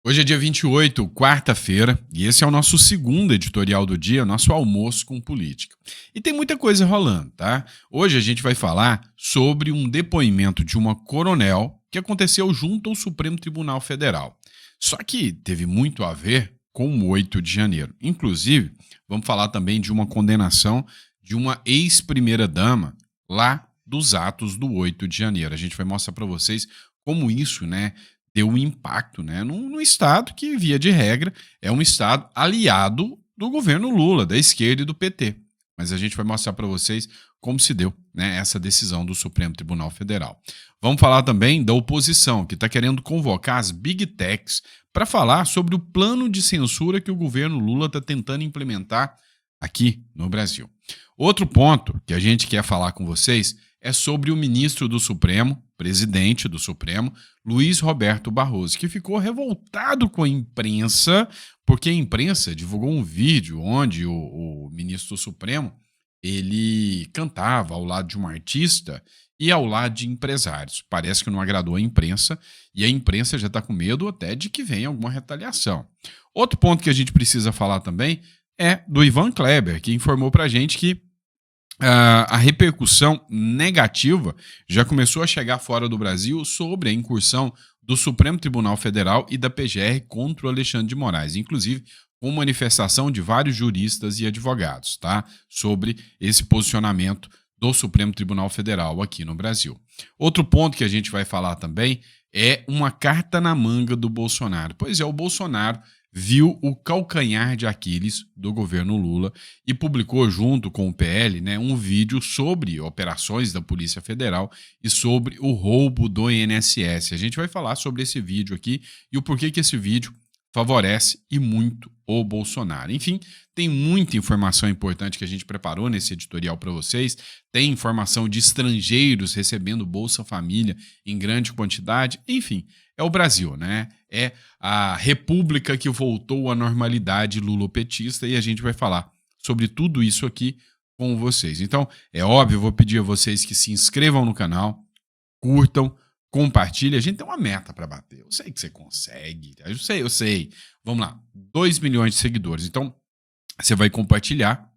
Hoje é dia 28, quarta-feira, e esse é o nosso segundo editorial do dia, nosso almoço com política. E tem muita coisa rolando, tá? Hoje a gente vai falar sobre um depoimento de uma coronel que aconteceu junto ao Supremo Tribunal Federal. Só que teve muito a ver com o 8 de janeiro. Inclusive, vamos falar também de uma condenação de uma ex-primeira-dama lá dos atos do 8 de janeiro. A gente vai mostrar para vocês como isso, deu um impacto, num Estado que, via de regra, é um Estado aliado do governo Lula, da esquerda e do PT. Mas a gente vai mostrar para vocês como se deu, essa decisão do Supremo Tribunal Federal. Vamos falar também da oposição, que está querendo convocar as Big Techs para falar sobre o plano de censura que o governo Lula está tentando implementar aqui no Brasil. Outro ponto que a gente quer falar com vocês é sobre o ministro do Supremo, presidente do Supremo, Luiz Roberto Barroso, que ficou revoltado com a imprensa, porque a imprensa divulgou um vídeo onde o ministro do Supremo ele cantava ao lado de um artista e ao lado de empresários. Parece que não agradou a imprensa e a imprensa já está com medo até de que venha alguma retaliação. Outro ponto que a gente precisa falar também é do Ivan Kleber, que informou para a gente que a repercussão negativa já começou a chegar fora do Brasil sobre a incursão do Supremo Tribunal Federal e da PGR contra o Alexandre de Moraes, inclusive com manifestação de vários juristas e advogados, tá? Sobre esse posicionamento do Supremo Tribunal Federal aqui no Brasil. Outro ponto que a gente vai falar também é uma carta na manga do Bolsonaro. Pois é, o Bolsonaro viu o calcanhar de Aquiles do governo Lula e publicou junto com o PL um vídeo sobre operações da Polícia Federal e sobre o roubo do INSS. A gente vai falar sobre esse vídeo aqui e o porquê que esse vídeo favorece e muito o Bolsonaro. Enfim, tem muita informação importante que a gente preparou nesse editorial para vocês. Tem informação de estrangeiros recebendo Bolsa Família em grande quantidade. Enfim, é o Brasil, É a república que voltou à normalidade lulopetista e a gente vai falar sobre tudo isso aqui com vocês. Então, é óbvio, eu vou pedir a vocês que se inscrevam no canal, curtam, compartilhem. A gente tem uma meta para bater. Eu sei que você consegue. Eu sei. Vamos lá. 2 milhões de seguidores. Então, você vai compartilhar,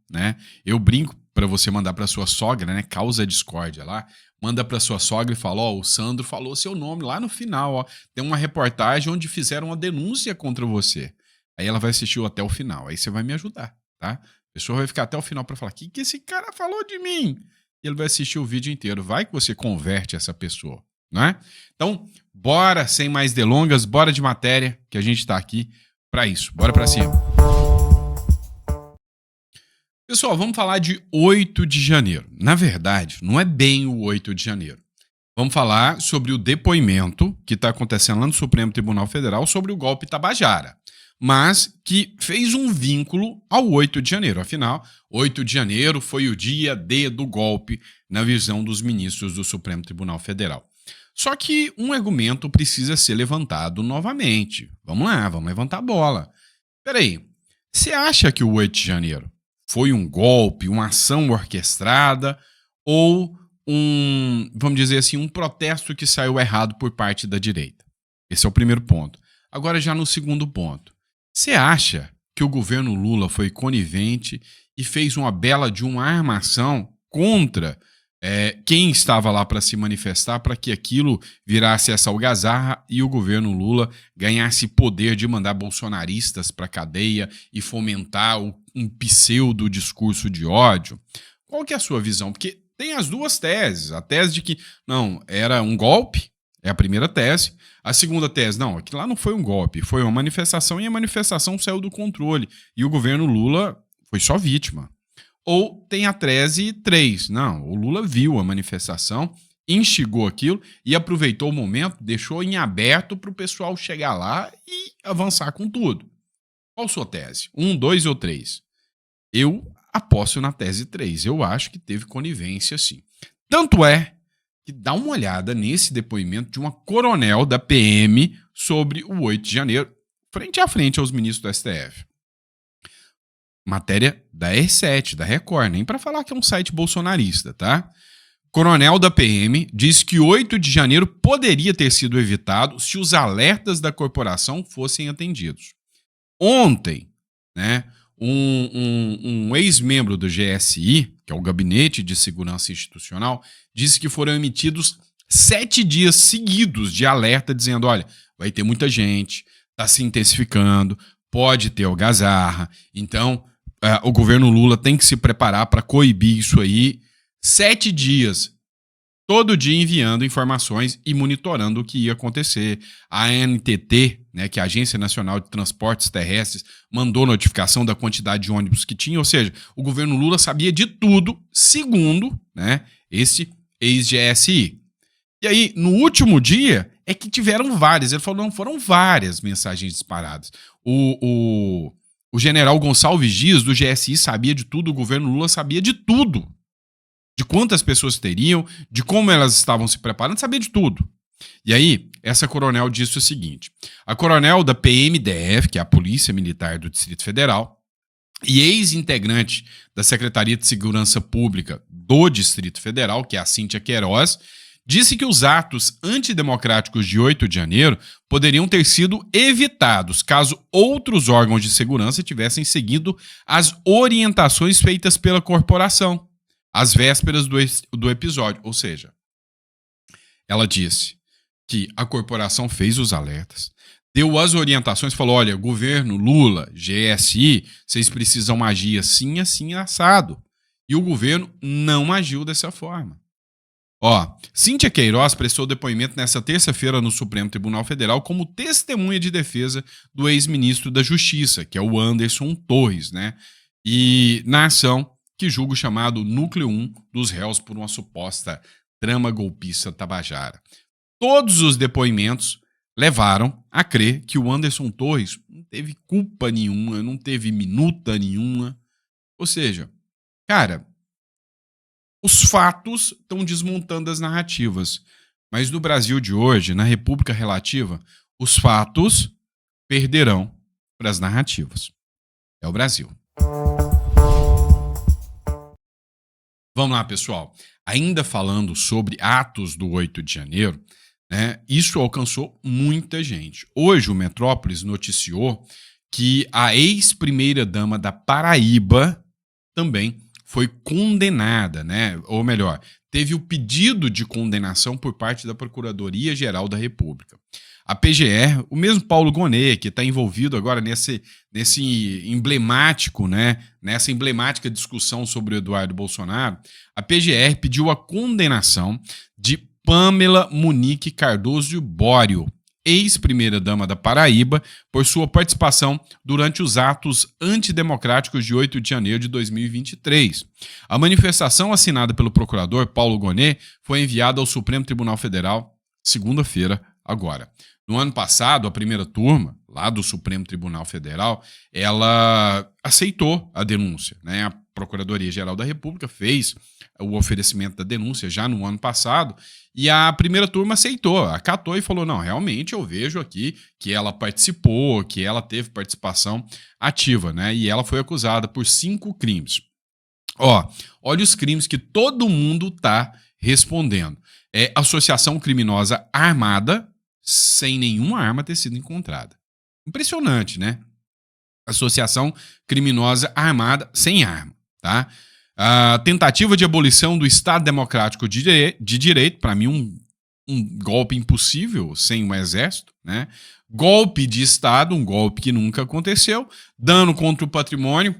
Eu brinco para você mandar para sua sogra, causa discórdia lá. Manda para sua sogra e fala, o Sandro falou seu nome lá no final, tem uma reportagem onde fizeram uma denúncia contra você. Aí ela vai assistir até o final, aí você vai me ajudar, tá? A pessoa vai ficar até o final para falar, o que esse cara falou de mim? E ele vai assistir o vídeo inteiro, vai que você converte essa pessoa, Então, bora, sem mais delongas, bora de matéria, que a gente tá aqui para isso, bora para cima. Pessoal, vamos falar de 8 de janeiro. Na verdade, não é bem o 8 de janeiro. Vamos falar sobre o depoimento que está acontecendo lá no Supremo Tribunal Federal sobre o golpe Tabajara, mas que fez um vínculo ao 8 de janeiro. Afinal, 8 de janeiro foi o dia D do golpe na visão dos ministros do Supremo Tribunal Federal. Só que um argumento precisa ser levantado novamente. Vamos lá, vamos levantar a bola. Peraí, você acha que o 8 de janeiro foi um golpe, uma ação orquestrada ou vamos dizer assim, um protesto que saiu errado por parte da direita? Esse é o primeiro ponto. Agora, já no segundo ponto, você acha que o governo Lula foi conivente e fez uma bela de uma armação contra quem estava lá para se manifestar para que aquilo virasse essa algazarra e o governo Lula ganhasse poder de mandar bolsonaristas para a cadeia e fomentar um pseudo discurso de ódio? Qual que é a sua visão? Porque tem as duas teses. A tese de que, não, era um golpe, é a primeira tese. A segunda tese, não, aquilo lá não foi um golpe, foi uma manifestação e a manifestação saiu do controle. E o governo Lula foi só vítima. Ou tem a tese 3. Não, o Lula viu a manifestação, instigou aquilo e aproveitou o momento, deixou em aberto para o pessoal chegar lá e avançar com tudo. Qual a sua tese? 1, 2 ou 3? Eu aposto na tese 3. Eu acho que teve conivência, sim. Tanto é que dá uma olhada nesse depoimento de uma coronel da PM sobre o 8 de janeiro, frente a frente aos ministros do STF. Matéria da R7, da Record, nem para falar que é um site bolsonarista, tá? Coronel da PM diz que 8 de janeiro poderia ter sido evitado se os alertas da corporação fossem atendidos. Ontem, né, um ex-membro do GSI, que é o Gabinete de Segurança Institucional, disse que foram emitidos 7 dias seguidos de alerta dizendo, olha, vai ter muita gente, está se intensificando, pode ter algazarra, então o governo Lula tem que se preparar para coibir isso aí. 7 dias, todo dia enviando informações e monitorando o que ia acontecer. A ANTT, né, que é a Agência Nacional de Transportes Terrestres, mandou notificação da quantidade de ônibus que tinha, ou seja, o governo Lula sabia de tudo, segundo, né, esse ex-GSI. E aí, no último dia, é que tiveram várias. Ele falou, não, foram várias mensagens disparadas. O general Gonçalves Dias, do GSI, sabia de tudo, o governo Lula sabia de tudo. De quantas pessoas teriam, de como elas estavam se preparando, sabia de tudo. E aí, essa coronel disse o seguinte, a coronel da PMDF, que é a Polícia Militar do Distrito Federal, e ex-integrante da Secretaria de Segurança Pública do Distrito Federal, que é a Cíntia Queiroz, disse que os atos antidemocráticos de 8 de janeiro poderiam ter sido evitados caso outros órgãos de segurança tivessem seguido as orientações feitas pela corporação às vésperas do episódio. Ou seja, ela disse que a corporação fez os alertas, deu as orientações, falou, olha, governo, Lula, GSI, vocês precisam agir assim, assim, assado. E o governo não agiu dessa forma. Cíntia Queiroz prestou depoimento nesta terça-feira no Supremo Tribunal Federal como testemunha de defesa do ex-ministro da Justiça, que é o Anderson Torres, né? E na ação que julga o chamado Núcleo 1 dos réus por uma suposta trama golpista tabajara. Todos os depoimentos levaram a crer que o Anderson Torres não teve culpa nenhuma, não teve minuta nenhuma. Ou seja, cara, os fatos estão desmontando as narrativas. Mas no Brasil de hoje, na República Relativa, os fatos perderão para as narrativas. É o Brasil. Vamos lá, pessoal. Ainda falando sobre atos do 8 de janeiro, né, isso alcançou muita gente. Hoje o Metrópolis noticiou que a ex-primeira-dama da Paraíba também foi condenada, né? Ou melhor, teve o pedido de condenação por parte da Procuradoria-Geral da República. A PGR, o mesmo Paulo Gonet, que está envolvido agora nesse emblemático, né? Nessa emblemática discussão sobre o Eduardo Bolsonaro, a PGR pediu a condenação de Pamela Monique Cardoso Bório, ex-primeira-dama da Paraíba, por sua participação durante os atos antidemocráticos de 8 de janeiro de 2023. A manifestação assinada pelo procurador Paulo Gonet foi enviada ao Supremo Tribunal Federal segunda-feira agora. No ano passado, a primeira turma, lá do Supremo Tribunal Federal, ela aceitou a denúncia, né? A Procuradoria-Geral da República fez o oferecimento da denúncia já no ano passado e a primeira turma aceitou, acatou e falou, não, realmente eu vejo aqui que ela participou, que ela teve participação ativa, né? E ela foi acusada por 5 crimes. Olha os crimes que todo mundo está respondendo. Associação criminosa armada sem nenhuma arma ter sido encontrada. Impressionante, né? Associação criminosa armada sem arma, tá? A tentativa de abolição do Estado Democrático de Direito, para mim um golpe impossível sem o exército, né? Golpe de Estado, um golpe que nunca aconteceu. Dano contra o patrimônio,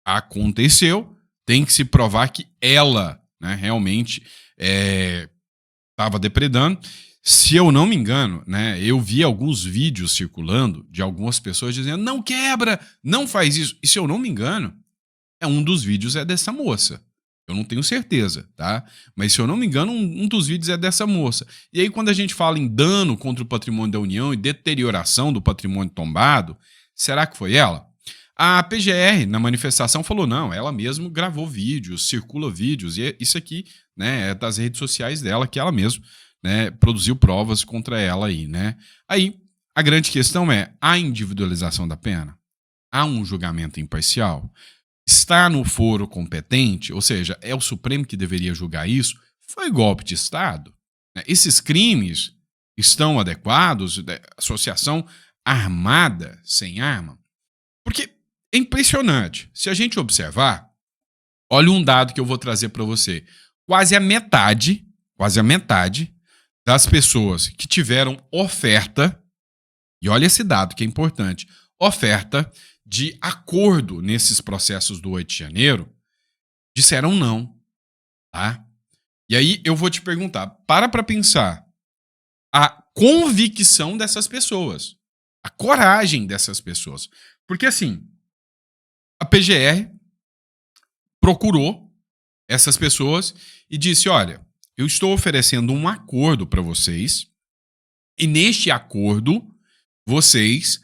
aconteceu. Tem que se provar que ela, né, realmente estava depredando. Se eu não me engano, né, eu vi alguns vídeos circulando de algumas pessoas dizendo não quebra, não faz isso. E se eu não me engano, um dos vídeos é dessa moça. Eu não tenho certeza, tá? Mas se eu não me engano, um dos vídeos é dessa moça. E aí quando a gente fala em dano contra o patrimônio da União e deterioração do patrimônio tombado, será que foi ela? A PGR, na manifestação, falou não, ela mesma gravou vídeos, circula vídeos, e isso aqui, né, é das redes sociais dela, que ela mesma, né, produziu provas contra ela aí, né? Aí, a grande questão é, a individualização da pena? Há um julgamento imparcial? Está no foro competente? Ou seja, é o Supremo que deveria julgar isso? Foi golpe de Estado? Né? Esses crimes estão adequados? Associação armada sem arma? Porque é impressionante. Se a gente observar, olha um dado que eu vou trazer para você. Quase a metade das pessoas que tiveram oferta, e olha esse dado que é importante, oferta de acordo nesses processos do 8 de janeiro, disseram não, tá? E aí eu vou te perguntar, para pensar a convicção dessas pessoas, a coragem dessas pessoas. Porque assim, a PGR procurou essas pessoas e disse, olha, eu estou oferecendo um acordo para vocês e neste acordo vocês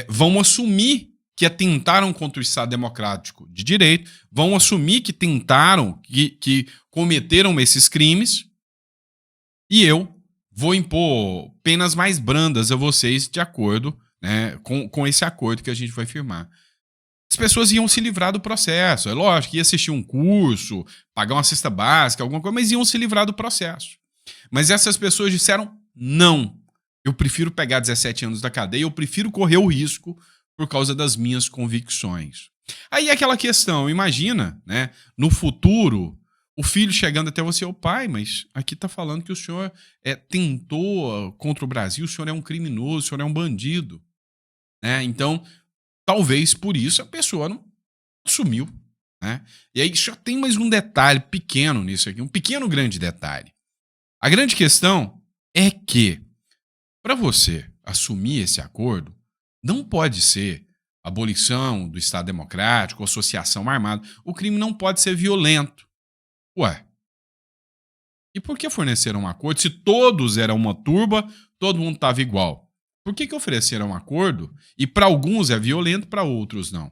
vão assumir que atentaram contra o Estado Democrático de Direito, vão assumir que tentaram, que cometeram esses crimes, e eu vou impor penas mais brandas a vocês de acordo, né, com esse acordo que a gente vai firmar. As pessoas iam se livrar do processo. É lógico, ia assistir um curso, pagar uma cesta básica, alguma coisa, mas iam se livrar do processo. Mas essas pessoas disseram, não, eu prefiro pegar 17 anos da cadeia, eu prefiro correr o risco por causa das minhas convicções. Aí é aquela questão, imagina, né, no futuro, o filho chegando até você, ô pai, mas aqui está falando que o senhor tentou contra o Brasil, o senhor é um criminoso, o senhor é um bandido. Né? Então, talvez por isso a pessoa não assumiu. Né? E aí só tem mais um detalhe pequeno nisso aqui, um pequeno grande detalhe. A grande questão é que, para você assumir esse acordo, não pode ser abolição do Estado Democrático, associação armada. O crime não pode ser violento. Ué, e por que forneceram um acordo? Se todos eram uma turba, todo mundo estava igual. Por que ofereceram um acordo e para alguns é violento, para outros não?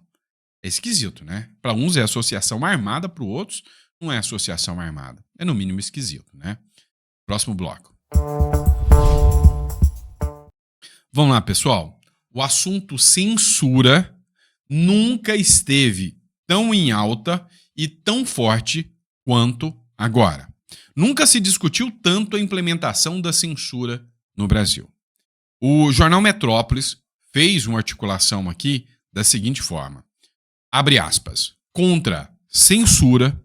É esquisito, né? Para uns é associação armada, para outros não é associação armada. É no mínimo esquisito, né? Próximo bloco. Vamos lá, pessoal. O assunto censura nunca esteve tão em alta e tão forte quanto agora. Nunca se discutiu tanto a implementação da censura no Brasil. O jornal Metrópolis fez uma articulação aqui da seguinte forma. Abre aspas. Contra censura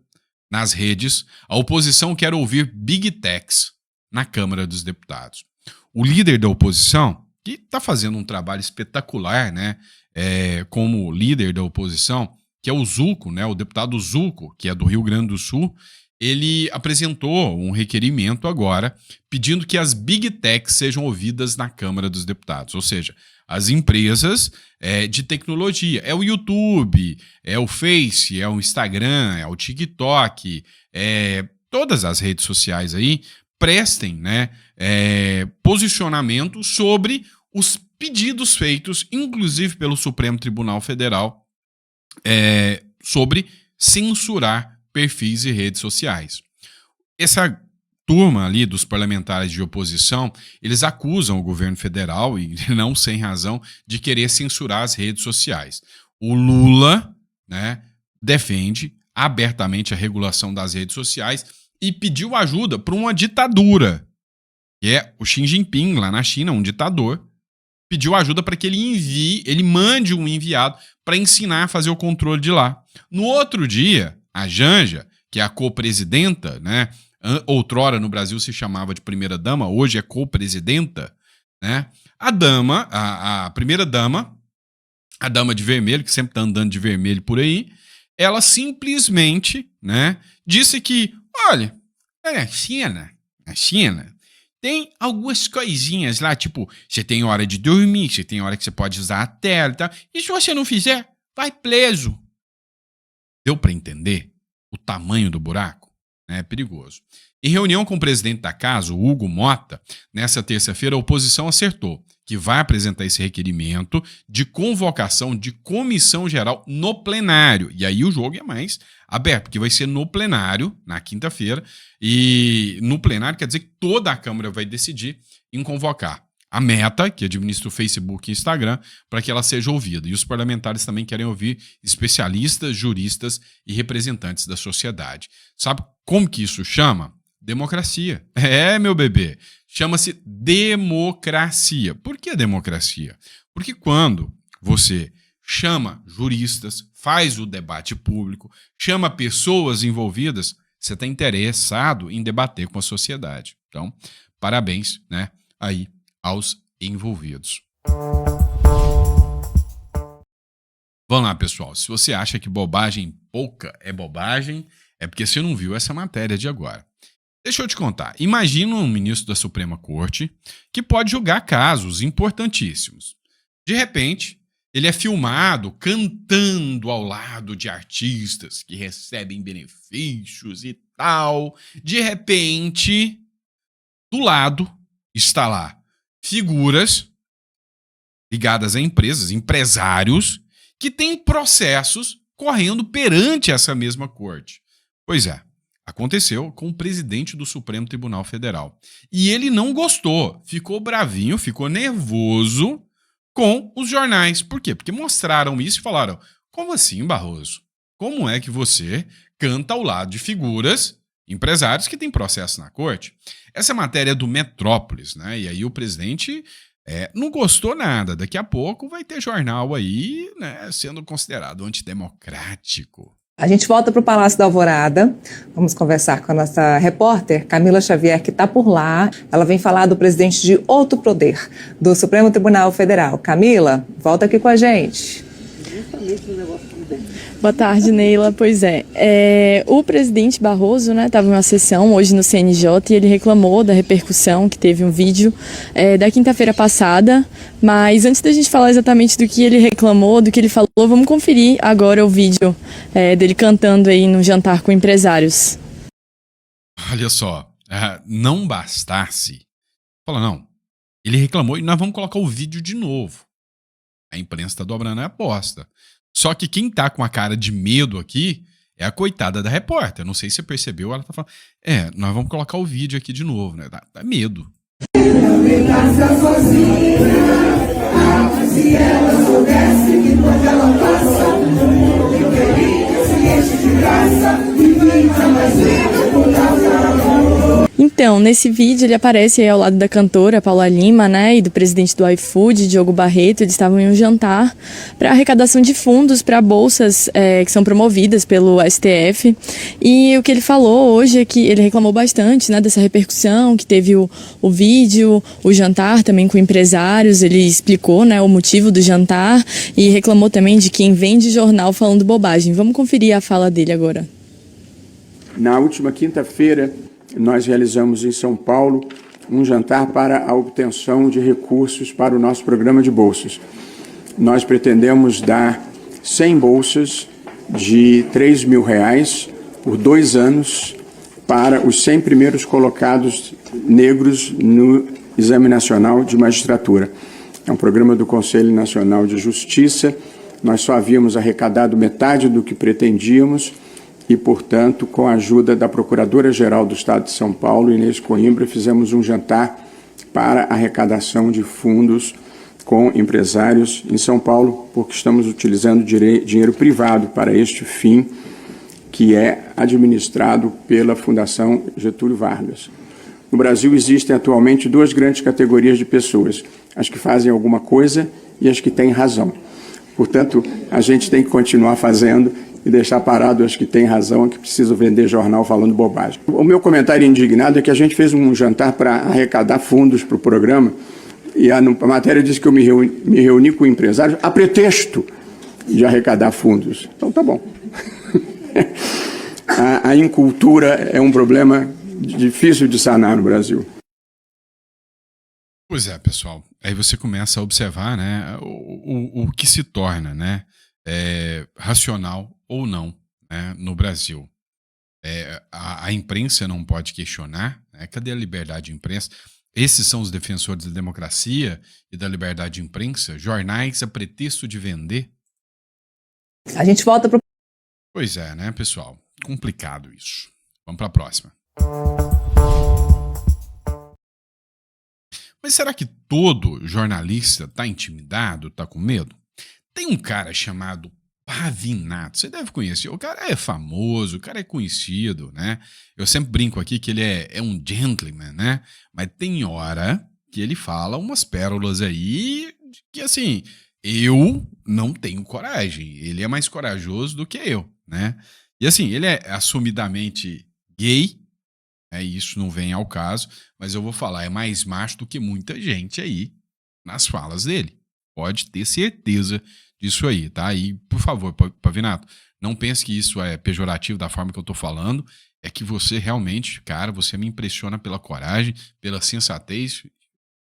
nas redes, a oposição quer ouvir Big Techs na Câmara dos Deputados. O líder da oposição, que está fazendo um trabalho espetacular, né, como líder da oposição, que é o Zucco, né, o deputado Zucco, que é do Rio Grande do Sul, ele apresentou um requerimento agora pedindo que as Big Techs sejam ouvidas na Câmara dos Deputados, ou seja, as empresas de tecnologia. É o YouTube, é o Face, é o Instagram, é o TikTok, todas as redes sociais aí prestem, né, posicionamento sobre os pedidos feitos, inclusive pelo Supremo Tribunal Federal, sobre censurar perfis e redes sociais. Essa turma ali dos parlamentares de oposição, eles acusam o governo federal, e não sem razão, de querer censurar as redes sociais. O Lula, né, defende abertamente a regulação das redes sociais e pediu ajuda para uma ditadura, que é o Xi Jinping, lá na China, um ditador, pediu ajuda para que ele mande um enviado para ensinar a fazer o controle de lá. No outro dia, a Janja, que é a co-presidenta, né? Outrora no Brasil se chamava de primeira-dama, hoje é co-presidenta, né? A primeira-dama, a dama de vermelho, que sempre está andando de vermelho por aí, ela simplesmente, né, disse que, olha, a China tem algumas coisinhas lá, tipo, você tem hora de dormir, você tem hora que você pode usar a tela e tal, e se você não fizer, vai preso. Deu para entender o tamanho do buraco? É perigoso. Em reunião com o presidente da casa, o Hugo Mota, nessa terça-feira, a oposição acertou que vai apresentar esse requerimento de convocação de comissão geral no plenário. E aí o jogo é mais aberto, porque vai ser no plenário, na quinta-feira, e no plenário quer dizer que toda a Câmara vai decidir em convocar a Meta, que administra o Facebook e o Instagram, para que ela seja ouvida. E os parlamentares também querem ouvir especialistas, juristas e representantes da sociedade. Sabe como que isso chama? democracia. É, meu bebê. Chama-se democracia. Por que democracia? Porque quando você chama juristas, faz o debate público, chama pessoas envolvidas, você está interessado em debater com a sociedade. Então, parabéns, né, aí aos envolvidos. Vamos lá, pessoal. Se você acha que bobagem pouca é bobagem, é porque você não viu essa matéria de agora. Deixa eu te contar. Imagina um ministro da Suprema Corte que pode julgar casos importantíssimos. De repente, ele é filmado cantando ao lado de artistas que recebem benefícios e tal. De repente, do lado está lá figuras ligadas a empresas, empresários, que têm processos correndo perante essa mesma corte. Pois é, aconteceu com o presidente do Supremo Tribunal Federal. E ele não gostou, ficou bravinho, ficou nervoso com os jornais. Por quê? Porque mostraram isso e falaram: como assim, Barroso? Como é que você canta ao lado de figuras, empresários que têm processo na corte? Essa matéria é do Metrópolis, né? E aí o presidente não gostou nada. Daqui a pouco vai ter jornal aí, né, sendo considerado antidemocrático. A gente volta para o Palácio da Alvorada, vamos conversar com a nossa repórter Camila Xavier, que está por lá. Ela vem falar do presidente de outro poder, do Supremo Tribunal Federal. Camila, volta aqui com a gente. Boa tarde, Neila. Pois é, o presidente Barroso, né, estava em uma sessão hoje no CNJ e ele reclamou da repercussão que teve um vídeo da quinta-feira passada, mas antes da gente falar exatamente do que ele reclamou, do que ele falou, vamos conferir agora o vídeo dele cantando aí num jantar com empresários. Olha só, não bastasse, fala não, ele reclamou e nós vamos colocar o vídeo de novo. A imprensa está dobrando a aposta. Só que quem tá com a cara de medo aqui é a coitada da repórter. Não sei se você percebeu, ela tá falando: nós vamos colocar o vídeo aqui de novo, né? Dá medo. Se ela soubesse que quando ela passa, eu queria se enche de graça e fica mais linda por causa. Então, nesse vídeo ele aparece aí ao lado da cantora Paula Lima, né, e do presidente do iFood, Diogo Barreto. Eles estavam em um jantar para arrecadação de fundos para bolsas que são promovidas pelo STF. E o que ele falou hoje é que ele reclamou bastante, né, dessa repercussão que teve o vídeo, o jantar também com empresários. Ele explicou, né, o motivo do jantar e reclamou também de quem vende jornal falando bobagem. Vamos conferir a fala dele agora. Na última quinta-feira, nós realizamos em São Paulo um jantar para a obtenção de recursos para o nosso programa de bolsas. Nós pretendemos dar 100 bolsas de R$3.000 por 2 anos para os 100 primeiros colocados negros no Exame Nacional de Magistratura. É um programa do Conselho Nacional de Justiça. Nós só havíamos arrecadado metade do que pretendíamos e, portanto, com a ajuda da Procuradora-Geral do Estado de São Paulo, Inês Coimbra, fizemos um jantar para arrecadação de fundos com empresários em São Paulo, porque estamos utilizando dinheiro privado para este fim, que é administrado pela Fundação Getúlio Vargas. No Brasil existem atualmente 2 grandes categorias de pessoas: as que fazem alguma coisa e as que têm razão. Portanto, a gente tem que continuar fazendo e deixar parado as que têm razão, que precisam vender jornal falando bobagem. O meu comentário indignado é que a gente fez um jantar para arrecadar fundos para o programa e a matéria diz que eu me reuni com empresários a pretexto de arrecadar fundos. Então tá bom. A incultura é um problema difícil de sanar no Brasil. Pois é, pessoal. Aí você começa a observar, né, o que se torna, né, racional ou não, né, no Brasil. A imprensa não pode questionar, né? Cadê a liberdade de imprensa? Esses são os defensores da democracia e da liberdade de imprensa? Jornais a pretexto de vender? A gente volta para o... Pois é, né, pessoal? Complicado isso. Vamos para a próxima. Mas será que todo jornalista está intimidado, está com medo? Tem um cara chamado Pavinato, você deve conhecer. O cara é famoso, o cara é conhecido, né? Eu sempre brinco aqui que ele é um gentleman, né? Mas tem hora que ele fala umas pérolas aí que, assim, eu não tenho coragem. Ele é mais corajoso do que eu, né? E, assim, ele é assumidamente gay, isso não vem ao caso, mas eu vou falar, é mais macho do que muita gente aí nas falas dele. Pode ter certeza disso aí, tá? E, por favor, Pavinato, não pense que isso é pejorativo da forma que eu tô falando, é que você realmente, cara, você me impressiona pela coragem, pela sensatez.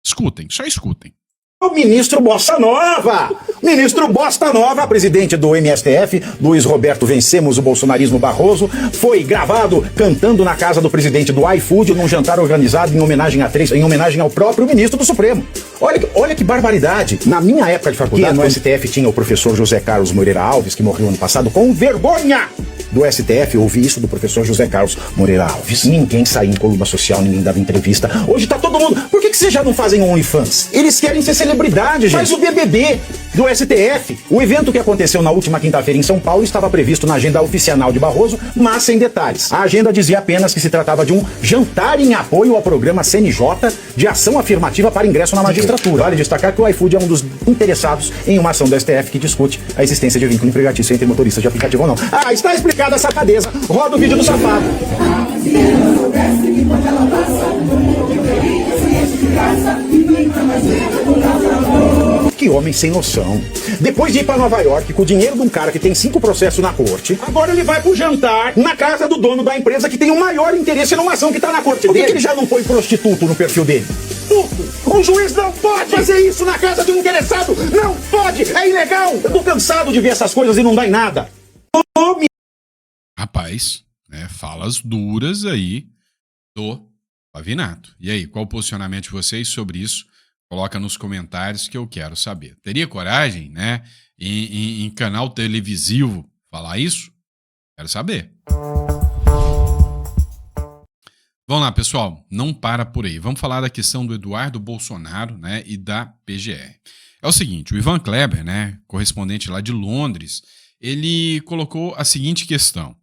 Escutem, só escutem. O ministro Bossa Nova! Ministro Bossa Nova, presidente do MSTF, Luiz Roberto Vencemos o Bolsonarismo Barroso, foi gravado cantando na casa do presidente do iFood num jantar organizado em homenagem ao próprio ministro do Supremo. Olha que barbaridade. Na minha época de faculdade, no STF tinha o professor José Carlos Moreira Alves, que morreu ano passado com vergonha do STF. Eu ouvi isso do professor José Carlos Moreira Alves. Ninguém saía em coluna social, ninguém dava entrevista. Hoje tá todo mundo... Por que vocês já não fazem OnlyFans? Eles querem ser celebridade, gente. Faz o BBB do STF. O evento que aconteceu na última quinta-feira em São Paulo estava previsto na agenda oficial de Barroso, mas sem detalhes. A agenda dizia apenas que se tratava de um jantar em apoio ao programa CNJ de ação afirmativa para ingresso na magistratura. Vale destacar que o iFood é um dos interessados em uma ação do STF que discute a existência de vínculo empregatício entre motoristas de aplicativo ou não. Ah, está explicada a safadeza. Roda o vídeo do safado. Que homem sem noção. Depois de ir pra Nova York com o dinheiro de um cara que tem 5 processos na corte, agora ele vai pro jantar na casa do dono da empresa que tem o maior interesse numa ação que tá na corte dele. Por que ele já não põe prostituto no perfil dele? Puto! Um juiz não pode fazer isso na casa de um interessado! Não pode! É ilegal! Eu tô cansado de ver essas coisas e não dá em nada. Rapaz, falas duras aí do Pavinato. E aí, qual o posicionamento de vocês sobre isso? Coloca nos comentários que eu quero saber. Teria coragem, em canal televisivo falar isso? Quero saber. Vamos lá, pessoal. Não para por aí. Vamos falar da questão do Eduardo Bolsonaro, e da PGR. É o seguinte, o Ivan Kleber, correspondente lá de Londres, ele colocou a seguinte questão.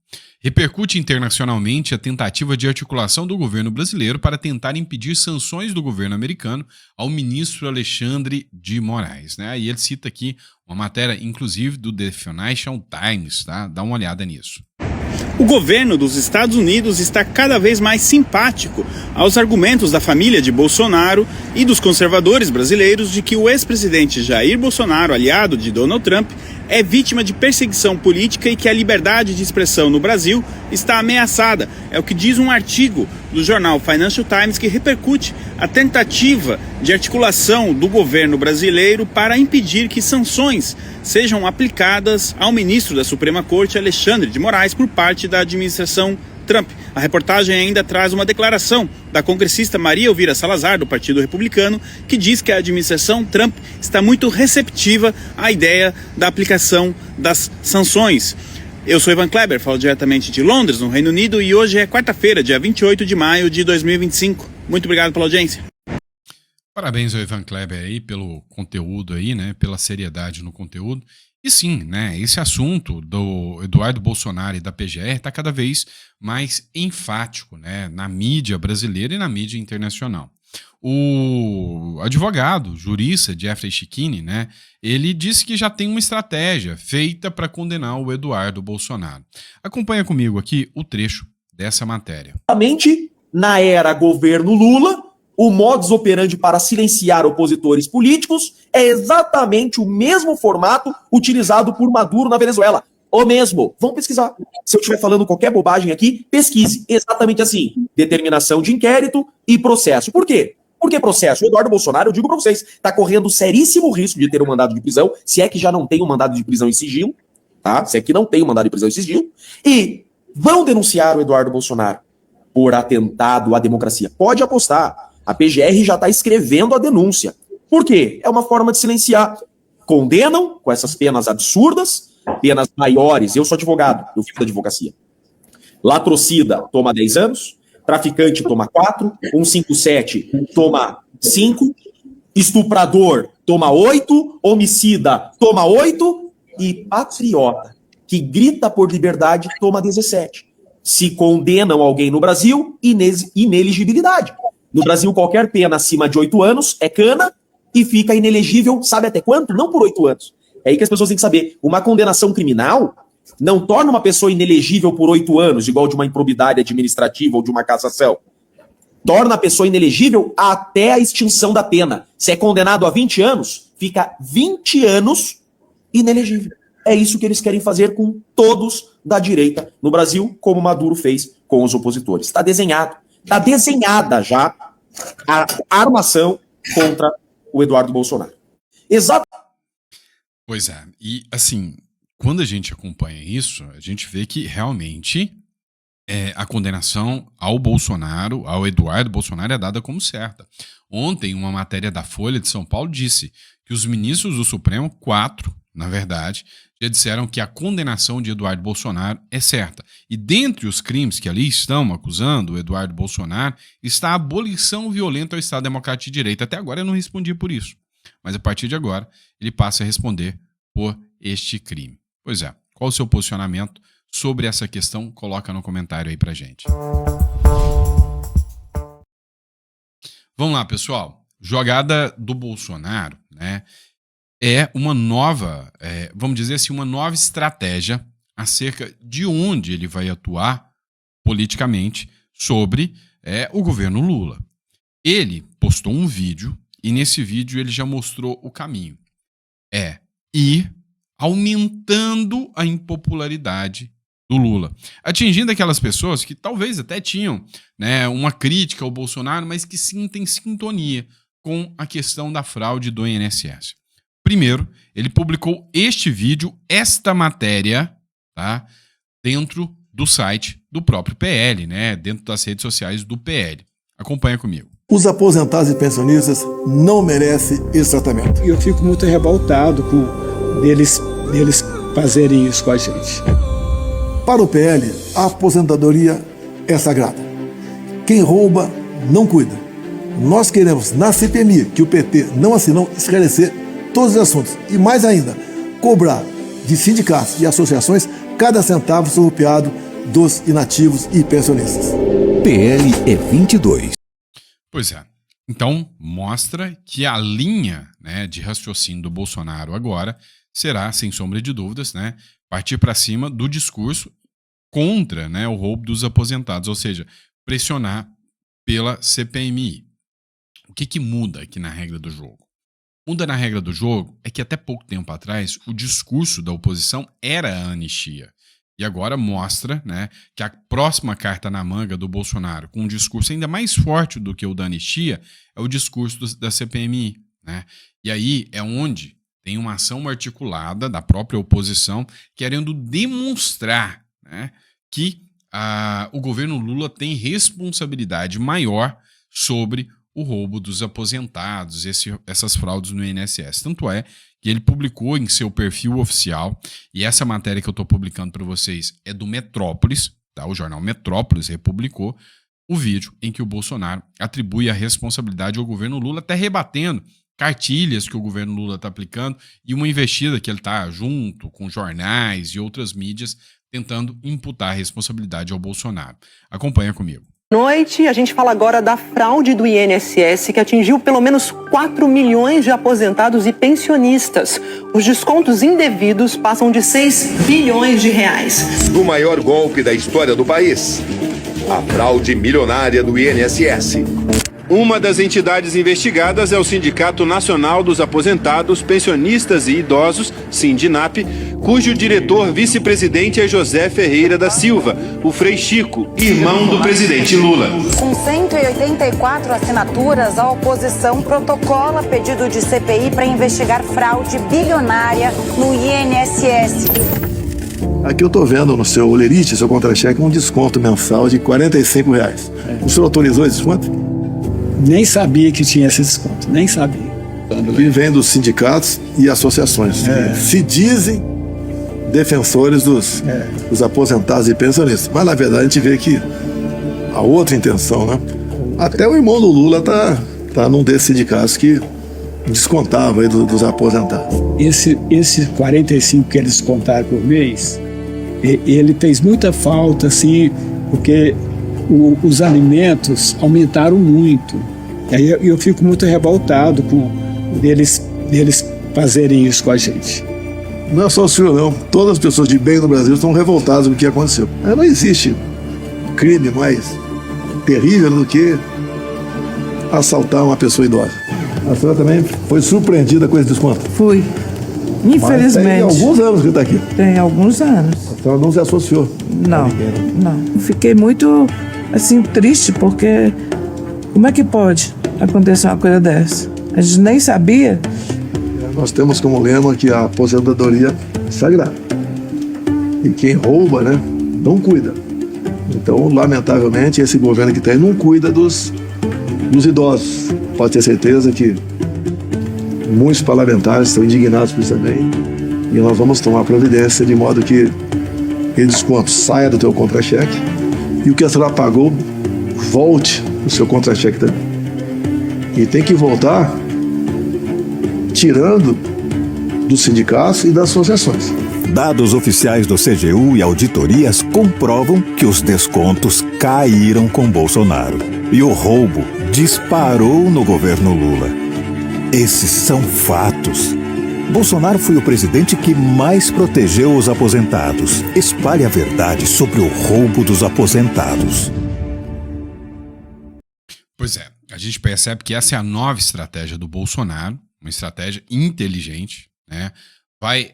Repercute internacionalmente a tentativa de articulação do governo brasileiro para tentar impedir sanções do governo americano ao ministro Alexandre de Moraes. E ele cita aqui uma matéria, inclusive, do The Financial Times, tá? Dá uma olhada nisso. O governo dos Estados Unidos está cada vez mais simpático aos argumentos da família de Bolsonaro e dos conservadores brasileiros de que o ex-presidente Jair Bolsonaro, aliado de Donald Trump, é vítima de perseguição política e que a liberdade de expressão no Brasil está ameaçada. É o que diz um artigo do jornal Financial Times que repercute a tentativa de articulação do governo brasileiro para impedir que sanções sejam aplicadas ao ministro da Suprema Corte, Alexandre de Moraes, por parte da administração Trump. A reportagem ainda traz uma declaração da congressista Maria Elvira Salazar, do Partido Republicano, que diz que a administração Trump está muito receptiva à ideia da aplicação das sanções. Eu sou Ivan Kleber, falo diretamente de Londres, no Reino Unido, e hoje é quarta-feira, dia 28 de maio de 2025. Muito obrigado pela audiência. Parabéns ao Ivan Kleber aí pelo conteúdo aí, pela seriedade no conteúdo. E sim, esse assunto do Eduardo Bolsonaro e da PGR está cada vez mais enfático, na mídia brasileira e na mídia internacional. O advogado, jurista Jeffrey Schickini, ele disse que já tem uma estratégia feita para condenar o Eduardo Bolsonaro. Acompanha comigo aqui o trecho dessa matéria. Na era governo Lula, o modus operandi para silenciar opositores políticos é exatamente o mesmo formato utilizado por Maduro na Venezuela. O mesmo. Vão pesquisar. Se eu estiver falando qualquer bobagem aqui, pesquise. Exatamente assim. Determinação de inquérito e processo. Por quê? Por que processo? O Eduardo Bolsonaro, eu digo para vocês, está correndo seríssimo risco de ter um mandado de prisão, se é que já não tem um mandado de prisão em sigilo, tá? Se é que não tem um mandado de prisão em sigilo. E vão denunciar o Eduardo Bolsonaro por atentado à democracia. Pode apostar. A PGR já está escrevendo a denúncia. Por quê? É uma forma de silenciar. Condenam com essas penas absurdas, penas maiores. Eu sou advogado, eu fico da advocacia. Latrocida toma 10 anos, traficante toma 4, 157 toma 5, estuprador toma 8, homicida toma 8, e patriota que grita por liberdade toma 17. Se condenam alguém no Brasil, ineligibilidade. No Brasil, qualquer pena acima de 8 anos é cana e fica inelegível, sabe até quanto? Não por 8 anos. É aí que as pessoas têm que saber. Uma condenação criminal não torna uma pessoa inelegível por 8 anos, igual de uma improbidade administrativa ou de uma cassação. Torna a pessoa inelegível até a extinção da pena. Se é condenado a 20 anos, fica 20 anos inelegível. É isso que eles querem fazer com todos da direita no Brasil, como Maduro fez com os opositores. Está desenhado. Está desenhada já a armação contra o Eduardo Bolsonaro. Exato. Pois é. E, assim, quando a gente acompanha isso, a gente vê que realmente a condenação ao Bolsonaro, ao Eduardo Bolsonaro, é dada como certa. Ontem, uma matéria da Folha de São Paulo disse que os ministros do Supremo, 4, na verdade, já disseram que a condenação de Eduardo Bolsonaro é certa. E dentre os crimes que ali estão acusando o Eduardo Bolsonaro está a abolição violenta ao Estado Democrático de Direito. Até agora eu não respondi por isso. Mas a partir de agora, ele passa a responder por este crime. Pois é, qual o seu posicionamento sobre essa questão? Coloca no comentário aí pra gente. Vamos lá, pessoal. Jogada do Bolsonaro, né? É uma nova, vamos dizer assim, uma nova estratégia acerca de onde ele vai atuar politicamente sobre o governo Lula. Ele postou um vídeo e nesse vídeo ele já mostrou o caminho. Ir aumentando a impopularidade do Lula, atingindo aquelas pessoas que talvez até tinham, né, uma crítica ao Bolsonaro, mas que sentem sintonia com a questão da fraude do INSS. Primeiro, ele publicou este vídeo, esta matéria, tá, dentro do site do próprio PL, né, dentro das redes sociais do PL. Acompanha comigo. Os aposentados e pensionistas não merecem esse tratamento. Eu fico muito revoltado com deles fazerem isso com a gente. Para o PL, a aposentadoria é sagrada. Quem rouba, não cuida. Nós queremos, na CPMI, que o PT não assinou, esclarecer todos os assuntos. E mais ainda, cobrar de sindicatos e associações cada centavo surrupiado dos inativos e pensionistas. PL é 22. Pois é. Então, mostra que a linha, né, de raciocínio do Bolsonaro agora será, sem sombra de dúvidas, né, partir para cima do discurso contra, né, o roubo dos aposentados, ou seja, pressionar pela CPMI. O que muda aqui na regra do jogo? Muda na regra do jogo é que até pouco tempo atrás o discurso da oposição era a anistia. E agora mostra, né, que a próxima carta na manga do Bolsonaro, com um discurso ainda mais forte do que o da anistia, é o discurso da CPMI. Né? E aí é onde tem uma ação articulada da própria oposição querendo demonstrar, né, que o governo Lula tem responsabilidade maior sobre o roubo dos aposentados, essas fraudes no INSS. Tanto é que ele publicou em seu perfil oficial, e essa matéria que eu estou publicando para vocês é do Metrópolis, tá? O jornal Metrópolis republicou o vídeo em que o Bolsonaro atribui a responsabilidade ao governo Lula, até rebatendo cartilhas que o governo Lula está aplicando e uma investida que ele está junto com jornais e outras mídias tentando imputar a responsabilidade ao Bolsonaro. Acompanha comigo. Noite, a gente fala agora da fraude do INSS, que atingiu pelo menos 4 milhões de aposentados e pensionistas. Os descontos indevidos passam de 6 bilhões de reais. Do maior golpe da história do país, a fraude milionária do INSS. Uma das entidades investigadas é o Sindicato Nacional dos Aposentados, Pensionistas e Idosos, Sindinap, cujo diretor vice-presidente é José Ferreira da Silva, o Frei Chico, irmão do presidente Lula. Com 184 assinaturas, a oposição protocola pedido de CPI para investigar fraude bilionária no INSS. Aqui eu estou vendo no seu Olerite, seu contra-cheque, um desconto mensal de R$ 45. O senhor autorizou esse desconto? Nem sabia que tinha esse desconto, nem sabia. E vem dos sindicatos e associações. Se dizem defensores dos aposentados e pensionistas. Mas, na verdade, a gente vê que a outra intenção, né? Até o irmão do Lula tá num desses sindicatos que descontava aí dos aposentados. Esse 45 que eles contaram por mês, ele fez muita falta, assim, porque os alimentos aumentaram muito. Aí eu fico muito revoltado com eles fazerem isso com a gente. Não é só o senhor, não. Todas as pessoas de bem no Brasil estão revoltadas com o que aconteceu. Não existe crime mais terrível do que assaltar uma pessoa idosa. A senhora também foi surpreendida com esse desconto? Fui. Infelizmente. Mas tem alguns anos que está aqui. Tem alguns anos. A senhora não se associou? Não. Fiquei muito, assim, triste, porque como é que pode acontecer uma coisa dessa? A gente nem sabia. Nós temos como lema que a aposentadoria é sagrada. E quem rouba, né, não cuida. Então, lamentavelmente, esse governo que está aí não cuida dos idosos. Pode ter certeza que muitos parlamentares estão indignados por isso também. E nós vamos tomar providência de modo que aquele desconto saia do teu contra-cheque e o que a senhora pagou volte no seu contra-cheque também. E tem que voltar tirando dos sindicatos e das associações. Dados oficiais do CGU e auditorias comprovam que os descontos caíram com Bolsonaro. E o roubo disparou no governo Lula. Esses são fatos. Bolsonaro foi o presidente que mais protegeu os aposentados. Espalhe a verdade sobre o roubo dos aposentados. Pois é, a gente percebe que essa é a nova estratégia do Bolsonaro, uma estratégia inteligente, né? Vai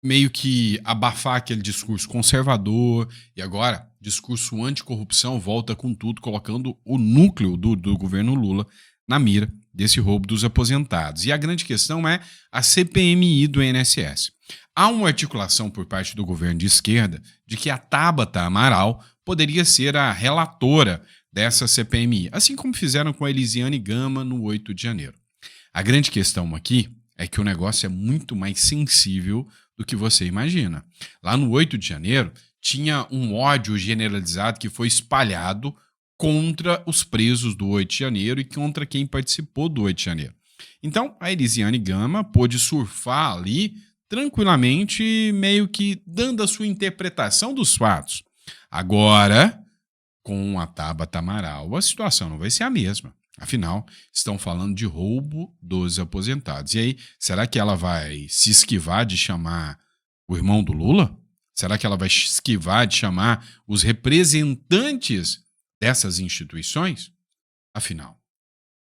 meio que abafar aquele discurso conservador e agora discurso anticorrupção volta com tudo, colocando o núcleo do governo Lula na mira desse roubo dos aposentados. E a grande questão é a CPMI do INSS. Há uma articulação por parte do governo de esquerda de que a Tabata Amaral poderia ser a relatora dessa CPMI, assim como fizeram com a Elisiane Gama no 8 de janeiro. A grande questão aqui é que o negócio é muito mais sensível do que você imagina. Lá no 8 de janeiro, tinha um ódio generalizado que foi espalhado contra os presos do 8 de janeiro e contra quem participou do 8 de janeiro. Então, a Elisiane Gama pôde surfar ali tranquilamente, meio que dando a sua interpretação dos fatos. Agora, com a Tabata Amaral, a situação não vai ser a mesma. Afinal, estão falando de roubo dos aposentados. E aí, será que ela vai se esquivar de chamar o irmão do Lula? Será que ela vai se esquivar de chamar os representantes dessas instituições? Afinal,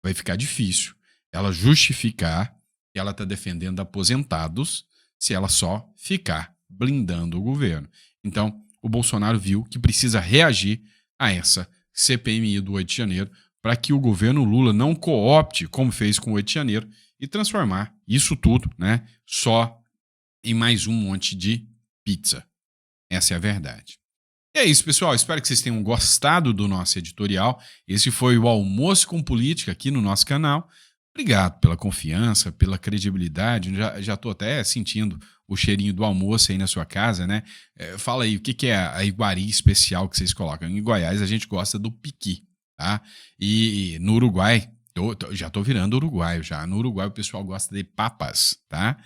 vai ficar difícil ela justificar que ela está defendendo aposentados se ela só ficar blindando o governo. Então, o Bolsonaro viu que precisa reagir a essa CPMI do 8 de janeiro para que o governo Lula não coopte, como fez com o 8 de janeiro, e transformar isso tudo, né, só em mais um monte de pizza. Essa é a verdade. E é isso, pessoal. Espero que vocês tenham gostado do nosso editorial. Esse foi o Almoço com Política aqui no nosso canal. Obrigado pela confiança, pela credibilidade. Já estou até sentindo o cheirinho do almoço aí na sua casa, né? Fala aí, o que é a iguaria especial que vocês colocam? Em Goiás a gente gosta do piqui, tá? E no Uruguai, já estou virando uruguaio já. No Uruguai o pessoal gosta de papas, tá?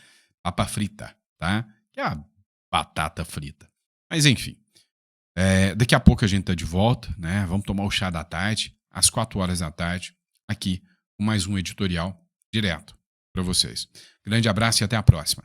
Papa frita, tá? Que é a batata frita. Mas enfim, daqui a pouco a gente tá de volta, né? Vamos tomar o chá da tarde, às 4 horas da tarde, aqui com mais um editorial direto para vocês. Grande abraço e até a próxima.